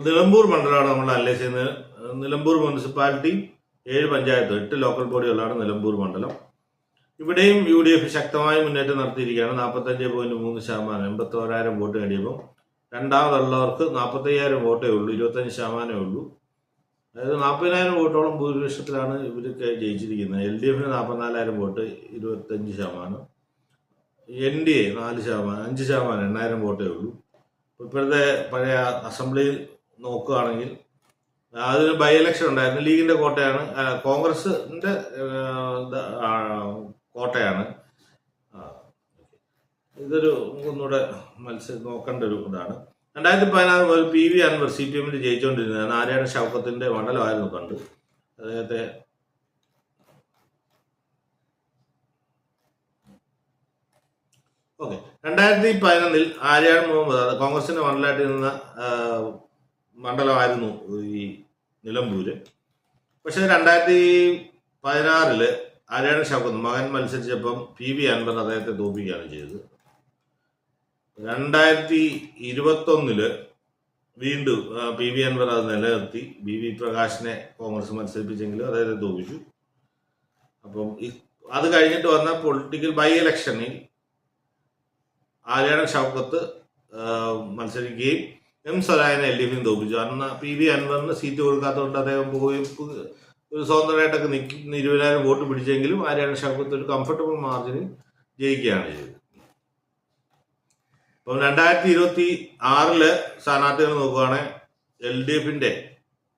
നിലമ്പൂർ മണ്ഡലമാണ് നമ്മൾ അനലൈസ് ചെയ്യുന്നത്. നിലമ്പൂർ മുനിസിപ്പാലിറ്റി 7 പഞ്ചായത്ത് 8 ലോക്കൽ ബോഡികളാണ് നിലമ്പൂർ മണ്ഡലം. ഇവിടെയും UDF ശക്തമായ മുന്നേറ്റം നടത്തിയിരിക്കുകയാണ്. 45.3%, 81,000 വോട്ട് നേടിയപ്പോൾ രണ്ടാമതുള്ളവർക്ക് 45,000 വോട്ടേ ഉള്ളൂ, 25% ഉള്ളൂ. അതായത് 40,000 വോട്ടോളം ഭൂരിപക്ഷത്തിലാണ് ഇവരൊക്കെ ജയിച്ചിരിക്കുന്നത്. LDF 44,000 vote, 25%. NDA 4%, 5%, 8,000 വോട്ടേ ഉള്ളൂ. ഇപ്പോഴത്തെ പഴയ അസംബ്ലി നോക്കുകയാണെങ്കിൽ അതിന് ബൈ ഇലക്ഷൻ ഉണ്ടായിരുന്നു. ലീഗിന്റെ കോട്ടയാണ്, കോൺഗ്രസിന്റെ കോട്ടയാണ്. ഇതൊരു ഒന്നുകൂടെ നോക്കേണ്ട ഒരു ഇതാണ്. 2014 മുതൽ PV അൻവർ CPM ജയിച്ചുകൊണ്ടിരുന്നതാണ്. നാരായണ ഷൗക്കത്തിന്റെ മണ്ഡലമായിരുന്നു പണ്ട്. അദ്ദേഹത്തെ ഓക്കെ 2011 ആര്യാട് മുഹമ്മദ് കോൺഗ്രസിന്റെ മണ്ഡലമായിട്ട് നിന്ന മണ്ഡലമായിരുന്നു ഈ നിലമ്പൂര്. പക്ഷെ 2016 ആര്യാട് ഷൗക്കത്ത് മകൻ മത്സരിച്ചപ്പം PV അൻവർ അദ്ദേഹത്തെ തോൽപ്പിക്കുകയാണ് ചെയ്തത്. 2021 വീണ്ടും PV അൻവർ അത് നിലനിർത്തി. BV പ്രകാശിനെ കോൺഗ്രസ് മത്സരിപ്പിച്ചെങ്കിലും അദ്ദേഹത്തെ തോൽപ്പിച്ചു. അപ്പം അത് കഴിഞ്ഞിട്ട് വന്ന പൊളിറ്റിക്കൽ ബൈ ഇലക്ഷനിൽ ആര്യാട് ഷൗക്കത്ത് മത്സരിക്കുകയും M സ്വരാജിനെ LDF തോൽപ്പിച്ചു. അന്ന് PV അൻവറിന് സീറ്റ് കൊടുക്കാത്തതുകൊണ്ട് അദ്ദേഹം പോയി ഒരു സ്വതന്ത്രമായിട്ടൊക്കെ 20,000 വോട്ട് പിടിച്ചെങ്കിലും ആര്യാട് ഷൗക്കത്ത് ഒരു കംഫർട്ടബിൾ മാർജിനിൽ ജയിക്കുകയാണ് ചെയ്തത്. അപ്പം 2026 സ്ഥാനാർത്ഥികൾ നോക്കുകയാണെങ്കിൽ LDFന്റെ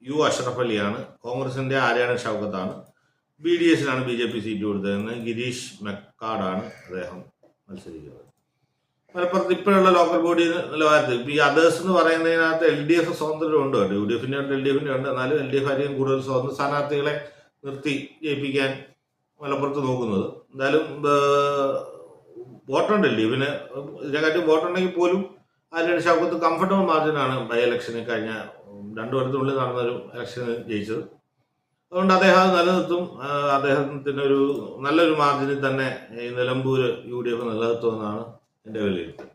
U അഷ്റഫ് അലിയാണ്, കോൺഗ്രസിന്റെ ആര്യാട് ഷൗക്കത്താണ്, BDSനാണ് BJP സീറ്റ് കൊടുത്തതെന്ന് ഗിരീഷ് മെക്കാടാണ് അദ്ദേഹം മത്സരിക്കുന്നത്. മലപ്പുറത്ത് ഇപ്പോഴുള്ള ലോക്കൽ ബോഡി നിലവാരത്തിൽ ഈ അതേഴ്സ് എന്ന് പറയുന്നതിനകത്ത് LDF സ്വാതന്ത്ര്യമുണ്ട് കേട്ടോ. UDFന്റെ ഉണ്ട്, LDFന്റെ ഉണ്ട്. എന്നാലും LDF ആയിരിക്കും കൂടുതൽ സ്വതന്ത്ര സ്ഥാനാർത്ഥികളെ നിർത്തി ജയിപ്പിക്കാൻ മലപ്പുറത്ത് നോക്കുന്നത്. എന്തായാലും വോട്ടുണ്ട് LDFന്, ഇതിനെക്കാട്ടും വോട്ടുണ്ടെങ്കിൽ പോലും ആര്യാട് ഷൗക്കത്ത് കംഫർട്ടബിൾ മാർജിനാണ് ബൈ ഇലക്ഷന് കഴിഞ്ഞ 2 വർഷത്തിനുള്ളിൽ നടന്നൊരു ഇലക്ഷന് ജയിച്ചത്. അതുകൊണ്ട് അദ്ദേഹം അത് നിലനിർത്തും. അദ്ദേഹത്തിന് ഒരു നല്ലൊരു മാർജിനിൽ തന്നെ ഈ നിലമ്പൂര് UDF നിലനിർത്തുമെന്നാണ് എൻ്റെ വിലയിരുത്തൽ.